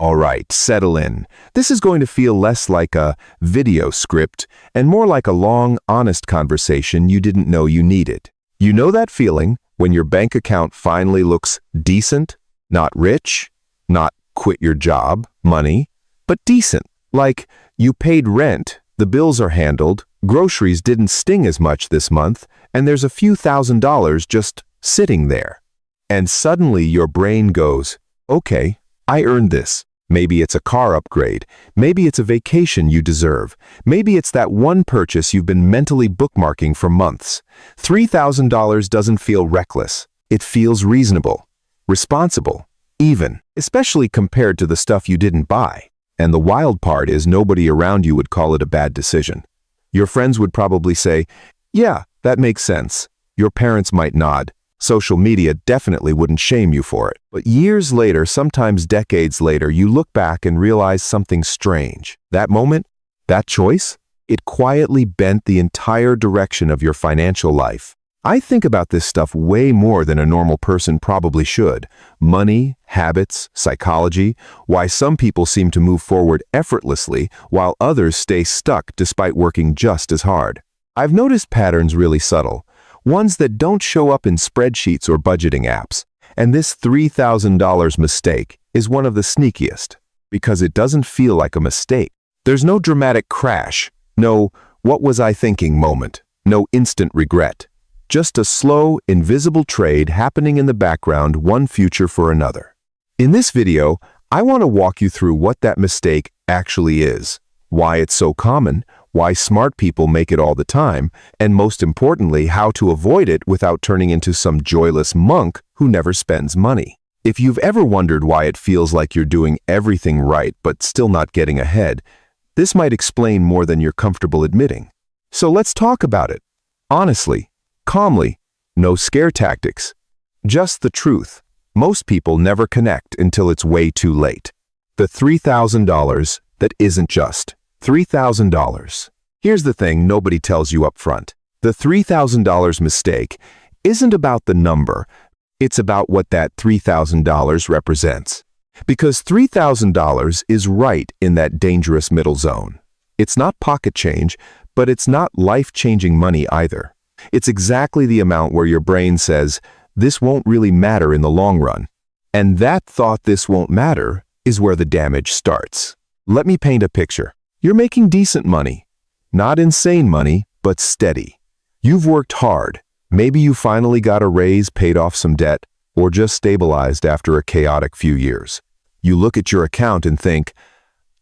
All right, settle in. This is going to feel less like a video script and more like a long, honest conversation you didn't know you needed. You know that feeling when your bank account finally looks decent? Not rich, not quit your job, money, but decent. Like you paid rent, the bills are handled, groceries didn't sting as much this month, and there's a few $1,000s just sitting there. And suddenly your brain goes, okay, I earned this. Maybe it's a car upgrade. Maybe it's a vacation you deserve. Maybe it's that one purchase you've been mentally bookmarking for months. $3,000 doesn't feel reckless. It feels reasonable, responsible, even, especially compared to the stuff you didn't buy. And the wild part is nobody around you would call it a bad decision. Your friends would probably say, yeah, that makes sense. Your parents might nod. Social media definitely wouldn't shame you for it. But years later, sometimes decades later, you look back and realize something strange. That moment, that choice, it quietly bent the entire direction of your financial life. I think about this stuff way more than a normal person probably should. Money, habits, psychology, why some people seem to move forward effortlessly while others stay stuck despite working just as hard. I've noticed patterns really subtle. Ones that don't show up in spreadsheets or budgeting apps. And this $3,000 mistake is one of the sneakiest, because it doesn't feel like a mistake. There's no dramatic crash, no "what was I thinking" moment, no instant regret. Just a slow, invisible trade happening in the background, one future for another. In this video, I want to walk you through what that mistake actually is, why it's so common, why smart people make it all the time, and most importantly, how to avoid it without turning into some joyless monk who never spends money. If you've ever wondered why it feels like you're doing everything right but still not getting ahead, this might explain more than you're comfortable admitting. So let's talk about it. Honestly, calmly, no scare tactics. Just the truth. Most people never connect until it's way too late. The $3,000 that isn't just $3,000. Here's the thing nobody tells you up front. The $3,000 mistake isn't about the number. It's about what that $3,000 represents. Because $3,000 is right in that dangerous middle zone. It's not pocket change, but it's not life-changing money either. It's exactly the amount where your brain says, this won't really matter in the long run. And that thought, this won't matter, is where the damage starts. Let me paint a picture. You're making decent money. Not insane money, but steady. You've worked hard. Maybe you finally got a raise, paid off some debt, or just stabilized after a chaotic few years. You look at your account and think,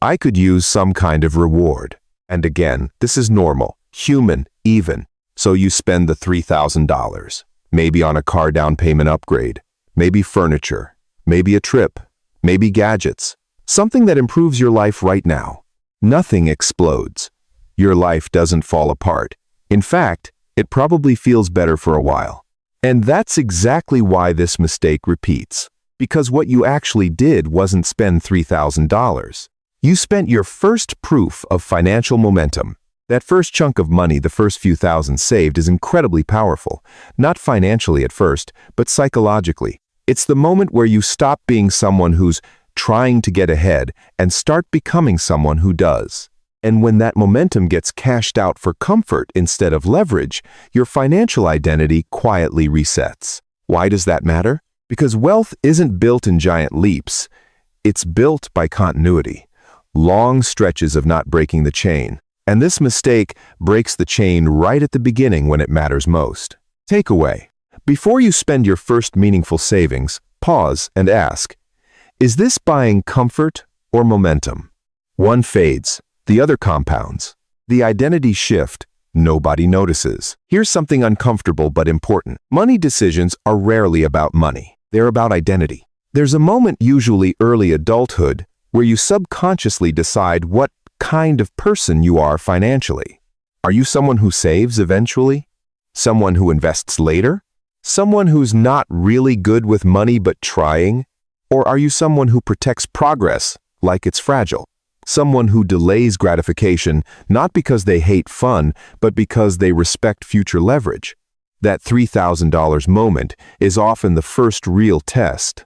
I could use some kind of reward. And again, this is normal, human, even. So you spend the $3,000, maybe on a car down payment upgrade, maybe furniture, maybe a trip, maybe gadgets, something that improves your life right now. Nothing explodes. Your life doesn't fall apart. In fact, it probably feels better for a while. And that's exactly why this mistake repeats. Because what you actually did wasn't spend $3,000. You spent your first proof of financial momentum. That first chunk of money, the first few thousand saved, is incredibly powerful. Not financially at first, but psychologically. It's the moment where you stop being someone who's trying to get ahead and start becoming someone who does. And when that momentum gets cashed out for comfort instead of leverage, your financial identity quietly resets. Why does that matter? Because wealth isn't built in giant leaps. It's built by continuity. Long stretches of not breaking the chain. And this mistake breaks the chain right at the beginning when it matters most. Takeaway. Before you spend your first meaningful savings, pause and ask, is this buying comfort or momentum? One fades, the other compounds. The identity shift, nobody notices. Here's something uncomfortable but important. Money decisions are rarely about money. They're about identity. There's a moment, usually early adulthood, where you subconsciously decide what kind of person you are financially. Are you someone who saves eventually? Someone who invests later? Someone who's not really good with money but trying? Or are you someone who protects progress like it's fragile? Someone who delays gratification not because they hate fun, but because they respect future leverage. That $3,000 moment is often the first real test.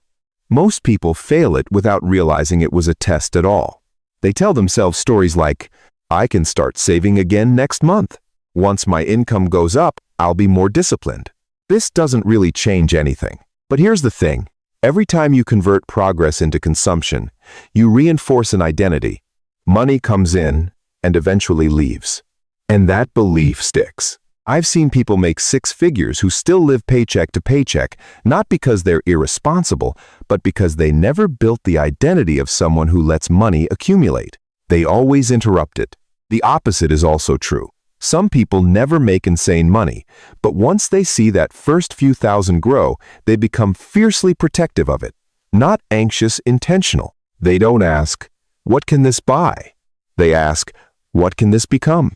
Most people fail it without realizing it was a test at all. They tell themselves stories like, "I can start saving again next month. Once my income goes up, I'll be more disciplined." This doesn't really change anything. But here's the thing. Every time you convert progress into consumption, you reinforce an identity. Money comes in and eventually leaves. And that belief sticks. I've seen people make six figures who still live paycheck to paycheck, not because they're irresponsible, but because they never built the identity of someone who lets money accumulate. They always interrupt it. The opposite is also true. Some people never make insane money, but once they see that first few thousand grow, they become fiercely protective of it. Not anxious, intentional. They don't ask, "What can this buy?" They ask, "What can this become?"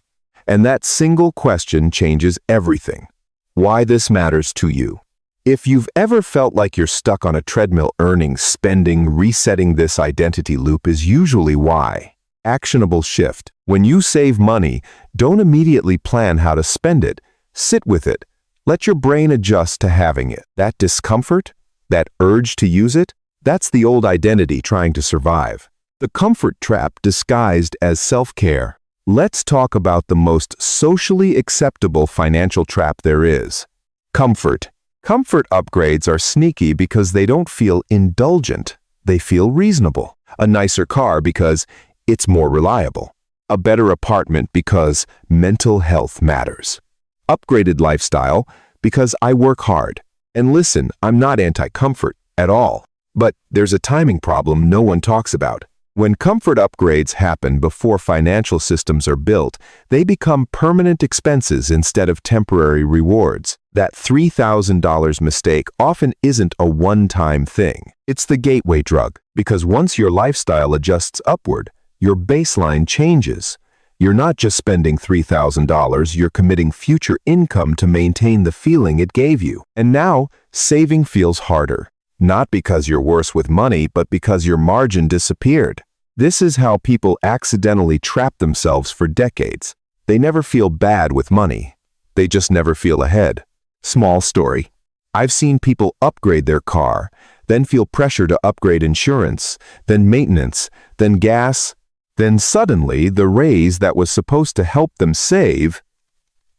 And that single question changes everything. Why this matters to you. If you've ever felt like you're stuck on a treadmill, earning, spending, resetting, this identity loop is usually why. Actionable shift. When you save money, don't immediately plan how to spend it. Sit with it. Let your brain adjust to having it. That discomfort, that urge to use it, that's the old identity trying to survive. The comfort trap disguised as self-care. Let's talk about the most socially acceptable financial trap there is. Comfort. Comfort upgrades are sneaky because they don't feel indulgent. They feel reasonable. A nicer car because it's more reliable. A better apartment because mental health matters. Upgraded lifestyle because I work hard. And listen, I'm not anti-comfort at all. But there's a timing problem no one talks about. When comfort upgrades happen before financial systems are built, they become permanent expenses instead of temporary rewards. That $3,000 mistake often isn't a one-time thing. It's the gateway drug, because once your lifestyle adjusts upward, your baseline changes. You're not just spending $3,000, you're committing future income to maintain the feeling it gave you. And now, saving feels harder. Not because you're worse with money, but because your margin disappeared. This is how people accidentally trap themselves for decades. They never feel bad with money. They just never feel ahead. Small story. I've seen people upgrade their car, then feel pressure to upgrade insurance, then maintenance, then gas, then suddenly the raise that was supposed to help them save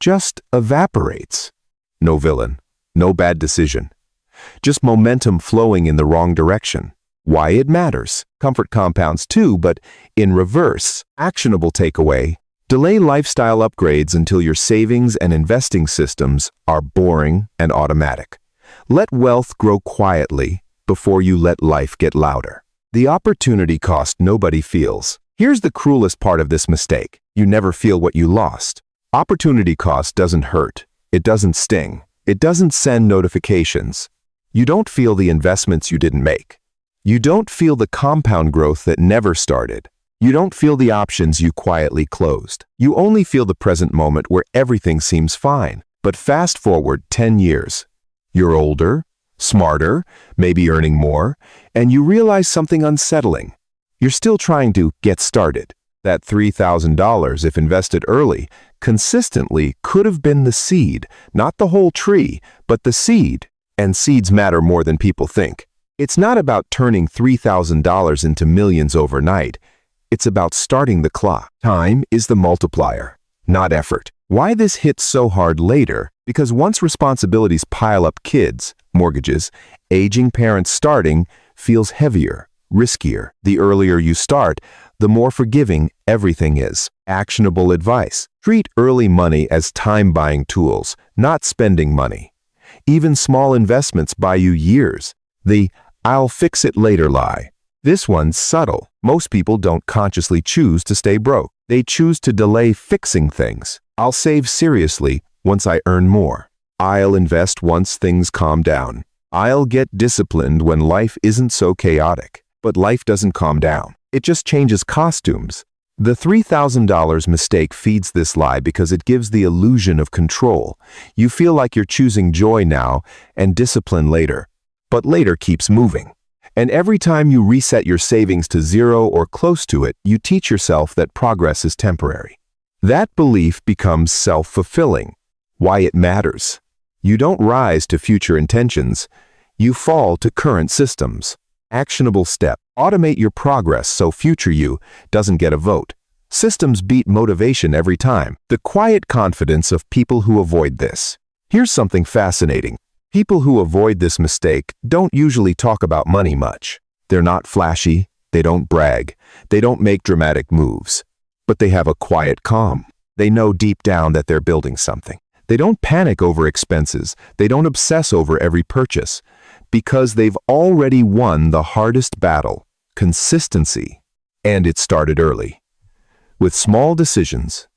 just evaporates. No villain, no bad decision. Just momentum flowing in the wrong direction. Why it matters. Comfort compounds too, but in reverse. Actionable takeaway. Delay lifestyle upgrades until your savings and investing systems are boring and automatic. Let wealth grow quietly before you let life get louder. The opportunity cost nobody feels. Here's the cruelest part of this mistake. You never feel what you lost. Opportunity cost doesn't hurt. It doesn't sting. It doesn't send notifications. You don't feel the investments you didn't make. You don't feel the compound growth that never started. You don't feel the options you quietly closed. You only feel the present moment where everything seems fine. But fast forward 10 years. You're older, smarter, maybe earning more, and you realize something unsettling. You're still trying to get started. That $3,000, if invested early, consistently could have been the seed, not the whole tree, but the seed. And seeds matter more than people think. It's not about turning $3,000 into millions overnight. It's about starting the clock. Time is the multiplier, not effort. Why this hits so hard later? Because once responsibilities pile up, kids, mortgages, aging parents, starting feels heavier, riskier. The earlier you start, the more forgiving everything is. Actionable advice. Treat early money as time-buying tools, not spending money. Even small investments buy you years. The "I'll fix it later" lie. This one's subtle. Most people don't consciously choose to stay broke. They choose to delay fixing things. I'll save seriously once I earn more. I'll invest once things calm down. I'll get disciplined when life isn't so chaotic. But life doesn't calm down. It just changes costumes. The $3,000 mistake feeds this lie because it gives the illusion of control. You feel like you're choosing joy now and discipline later. But later keeps moving. And every time you reset your savings to zero or close to it, you teach yourself that progress is temporary. That belief becomes self-fulfilling. Why it matters. You don't rise to future intentions. You fall to current systems. Actionable step. Automate your progress so future you doesn't get a vote. Systems beat motivation every time. The quiet confidence of people who avoid this. Here's something fascinating. People who avoid this mistake don't usually talk about money much. They're not flashy, they don't brag, they don't make dramatic moves. But they have a quiet calm. They know deep down that they're building something. They don't panic over expenses, they don't obsess over every purchase, because they've already won the hardest battle, consistency. And it started early. With small decisions,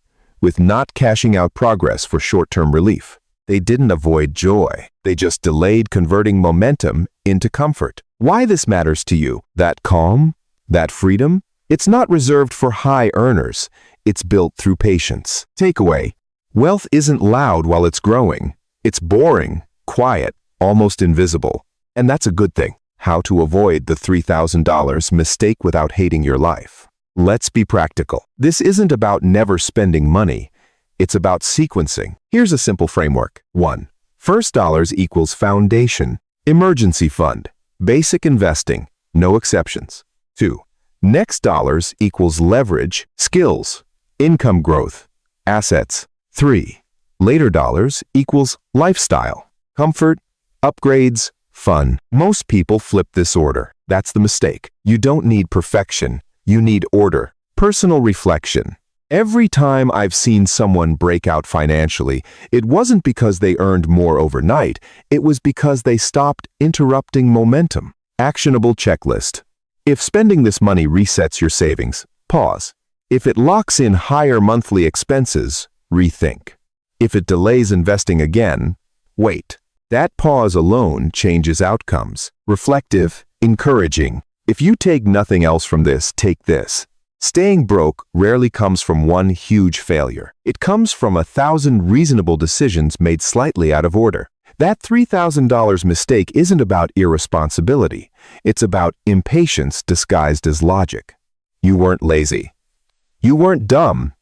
with not cashing out progress for short-term relief. They didn't avoid joy, they just delayed converting momentum into comfort. Why this matters to you? That calm, that freedom? It's not reserved for high earners, it's built through patience. Takeaway: wealth isn't loud while it's growing. It's boring, quiet, almost invisible. And that's a good thing. How to avoid the $3,000 mistake without hating your life. Let's be practical. This isn't about never spending money. It's about sequencing. Here's a simple framework. 1. First dollars equals foundation, emergency fund, basic investing, no exceptions. 2. Next dollars equals leverage, skills, income growth, assets. 3. Later dollars equals lifestyle, comfort, upgrades, fun. Most people flip this order. That's the mistake. You don't need perfection. You need order. Personal reflection. Every time I've seen someone break out financially, it wasn't because they earned more overnight. It was because they stopped interrupting momentum. Actionable checklist. If spending this money resets your savings, pause. If it locks in higher monthly expenses, rethink. If it delays investing again, wait. That pause alone changes outcomes. Reflective, encouraging. If you take nothing else from this, take this. Staying broke rarely comes from one huge failure. It comes from 1,000 reasonable decisions made slightly out of order. That $3,000 mistake isn't about irresponsibility. It's about impatience disguised as logic. You weren't lazy. You weren't dumb.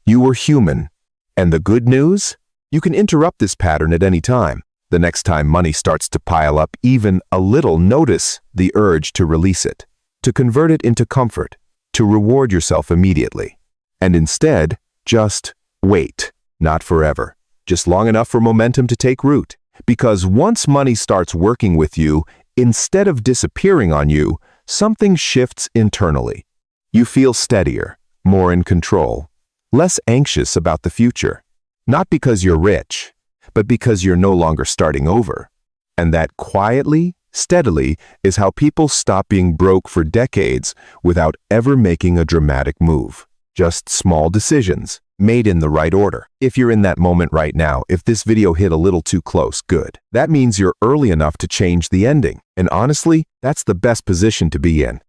You were human. And the good news? You can interrupt this pattern at any time. The next time money starts to pile up even a little, notice the urge to release it, to convert it into comfort, to reward yourself immediately. And instead, just wait. Not forever. Just long enough for momentum to take root. Because once money starts working with you, instead of disappearing on you, something shifts internally. You feel steadier, more in control, less anxious about the future. Not because you're rich, but because you're no longer starting over. And that quietly, steadily, is how people stop being broke for decades without ever making a dramatic move. Just small decisions, made in the right order. If you're in that moment right now, if this video hit a little too close, good. That means you're early enough to change the ending. And honestly, that's the best position to be in.